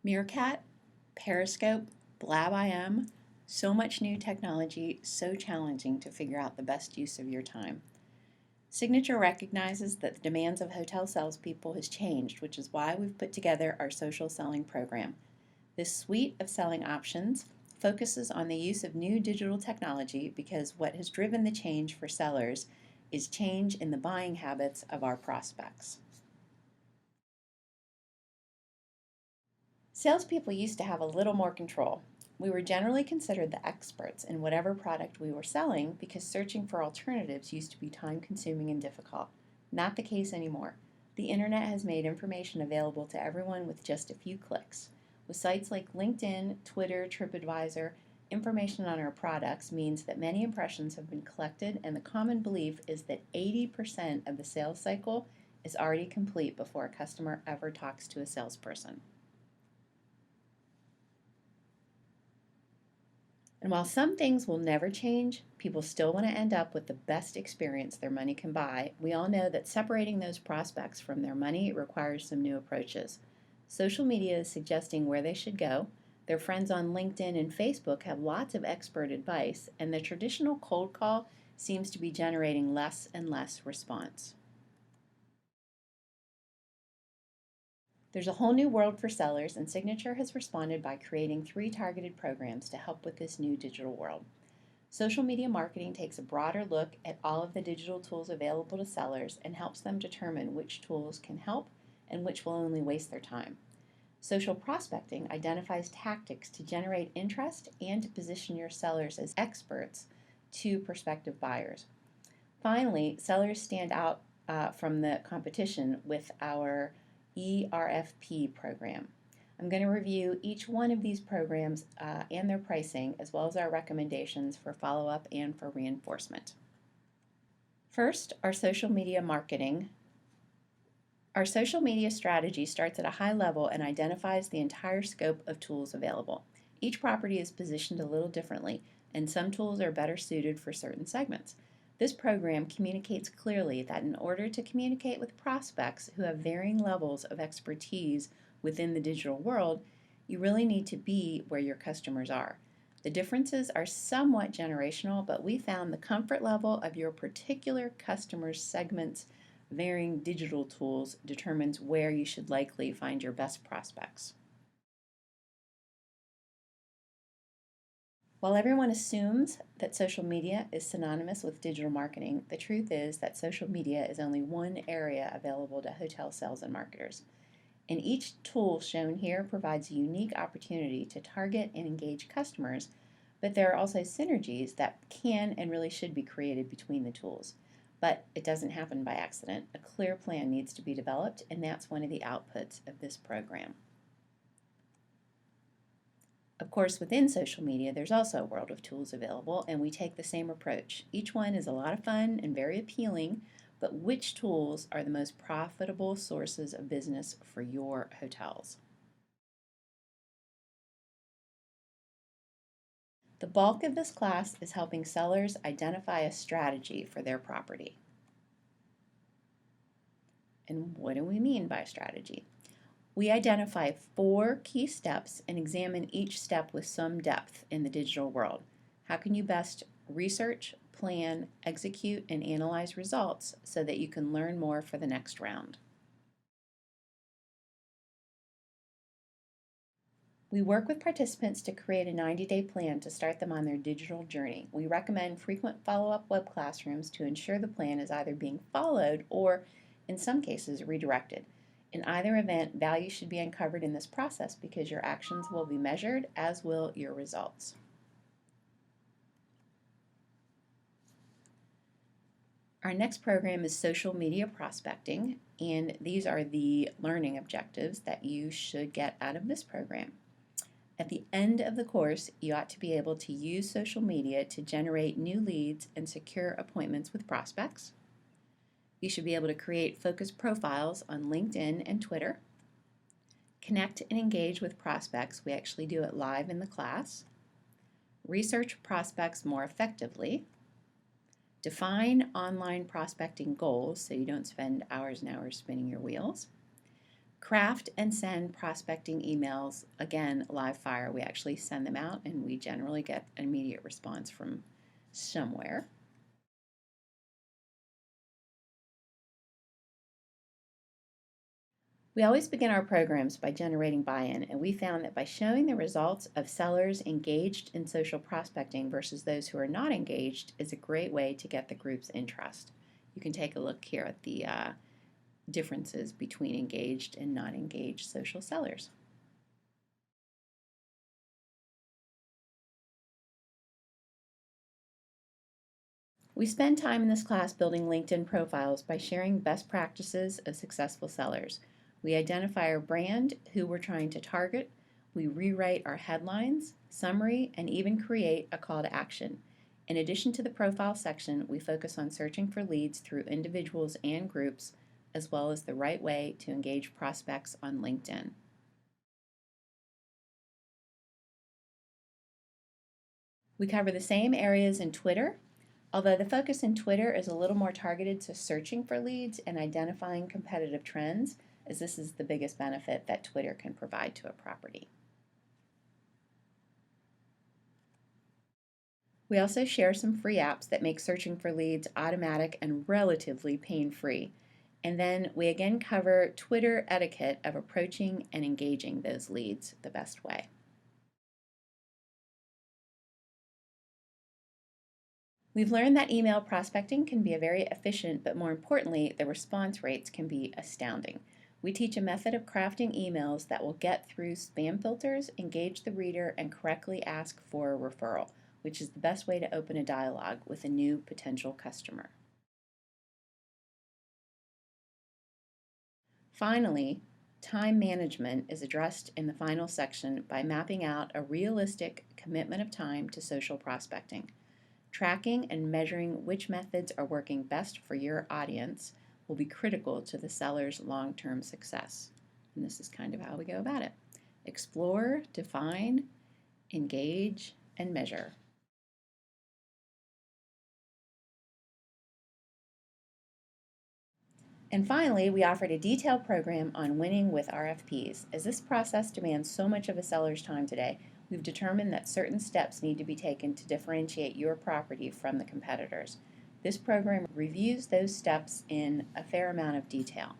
Meerkat, Periscope, BlabIM, so much new technology, so challenging to figure out the best use of your time. Signature recognizes that the demands of hotel salespeople has changed, which is why we've put together our social selling program. This suite of selling options focuses on the use of new digital technology because what has driven the change for sellers is change in the buying habits of our prospects. Salespeople used to have a little more control. We were generally considered the experts in whatever product we were selling because searching for alternatives used to be time consuming and difficult. Not the case anymore. The internet has made information available to everyone with just a few clicks. With sites like LinkedIn, Twitter, TripAdvisor, information on our products means that many impressions have been collected, and the common belief is that 80% of the sales cycle is already complete before a customer ever talks to a salesperson. And while some things will never change, people still want to end up with the best experience their money can buy. We all know that separating those prospects from their money requires some new approaches. Social media is suggesting where they should go. Their friends on LinkedIn and Facebook have lots of expert advice, and the traditional cold call seems to be generating less and less response. There's a whole new world for sellers, and Signature has responded by creating 3 targeted programs to help with this new digital world. Social media marketing takes a broader look at all of the digital tools available to sellers and helps them determine which tools can help and which will only waste their time. Social prospecting identifies tactics to generate interest and to position your sellers as experts to prospective buyers. Finally, sellers stand out from the competition with our ERFP program. I'm going to review each one of these programs and their pricing, as well as our recommendations for follow-up and for reinforcement. First, our social media marketing. Our social media strategy starts at a high level and identifies the entire scope of tools available. Each property is positioned a little differently, and some tools are better suited for certain segments. This program communicates clearly that in order to communicate with prospects who have varying levels of expertise within the digital world, you really need to be where your customers are. The differences are somewhat generational, but we found the comfort level of your particular customer's segment's varying digital tools determines where you should likely find your best prospects. While everyone assumes that social media is synonymous with digital marketing, the truth is that social media is only one area available to hotel sales and marketers. And each tool shown here provides a unique opportunity to target and engage customers, but there are also synergies that can and really should be created between the tools. But it doesn't happen by accident. A clear plan needs to be developed, and that's one of the outputs of this program. Of course, within social media, there's also a world of tools available, and we take the same approach. Each one is a lot of fun and very appealing, but which tools are the most profitable sources of business for your hotels? The bulk of this class is helping sellers identify a strategy for their property. And what do we mean by strategy? We identify 4 key steps and examine each step with some depth in the digital world. How can you best research, plan, execute, and analyze results so that you can learn more for the next round? We work with participants to create a 90-day plan to start them on their digital journey. We recommend frequent follow-up web classrooms to ensure the plan is either being followed or, in some cases, redirected. In either event, value should be uncovered in this process because your actions will be measured, as will your results. Our next program is social media prospecting, and these are the learning objectives that you should get out of this program. At the end of the course, you ought to be able to use social media to generate new leads and secure appointments with prospects. You should be able to create focused profiles on LinkedIn and Twitter. Connect and engage with prospects. We actually do it live in the class. Research prospects more effectively. Define online prospecting goals so you don't spend hours and hours spinning your wheels. Craft and send prospecting emails, again, live fire. We actually send them out and we generally get an immediate response from somewhere. We always begin our programs by generating buy-in, and we found that by showing the results of sellers engaged in social prospecting versus those who are not engaged is a great way to get the group's interest. You can take a look here at the differences between engaged and not engaged social sellers. We spend time in this class building LinkedIn profiles by sharing best practices of successful sellers. We identify our brand, who we're trying to target, we rewrite our headlines, summary, and even create a call to action. In addition to the profile section, we focus on searching for leads through individuals and groups, as well as the right way to engage prospects on LinkedIn. We cover the same areas in Twitter, although the focus in Twitter is a little more targeted to searching for leads and identifying competitive trends, as this is the biggest benefit that Twitter can provide to a property. We also share some free apps that make searching for leads automatic and relatively pain-free. And then we again cover Twitter etiquette of approaching and engaging those leads the best way. We've learned that email prospecting can be a very efficient, but more importantly, the response rates can be astounding. We teach a method of crafting emails that will get through spam filters, engage the reader, and correctly ask for a referral, which is the best way to open a dialogue with a new potential customer. Finally, time management is addressed in the final section by mapping out a realistic commitment of time to social prospecting. Tracking and measuring which methods are working best for your audience will be critical to the seller's long-term success. And this is kind of how we go about it. Explore, define, engage, and measure. And finally, we offered a detailed program on winning with RFPs. As this process demands so much of a seller's time today, we've determined that certain steps need to be taken to differentiate your property from the competitors. This program reviews those steps in a fair amount of detail.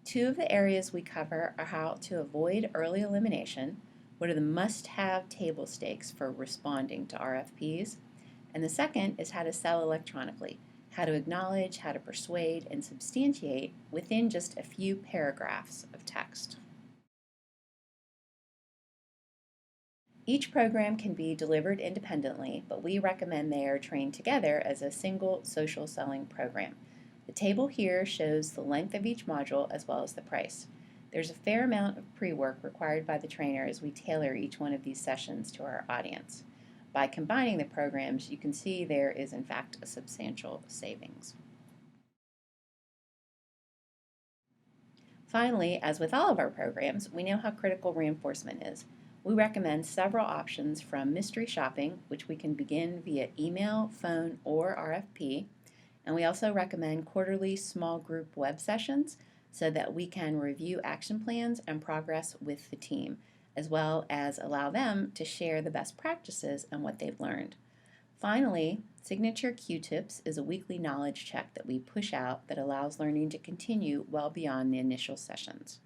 Two of the areas we cover are how to avoid early elimination, what are the must-have table stakes for responding to RFPs, and the second is how to sell electronically, how to acknowledge, how to persuade, and substantiate within just a few paragraphs of text. Each program can be delivered independently, but we recommend they are trained together as a single social selling program. The table here shows the length of each module as well as the price. There's a fair amount of pre-work required by the trainer as we tailor each one of these sessions to our audience. By combining the programs, you can see there is in fact a substantial savings. Finally, as with all of our programs, we know how critical reinforcement is. We recommend several options from mystery shopping, which we can begin via email, phone, or RFP. And we also recommend quarterly small group web sessions so that we can review action plans and progress with the team, as well as allow them to share the best practices and what they've learned. Finally, Signature Q-Tips is a weekly knowledge check that we push out that allows learning to continue well beyond the initial sessions.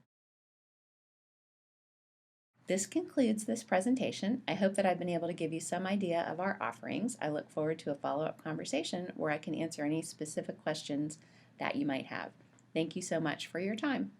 This concludes this presentation. I hope that I've been able to give you some idea of our offerings. I look forward to a follow-up conversation where I can answer any specific questions that you might have. Thank you so much for your time.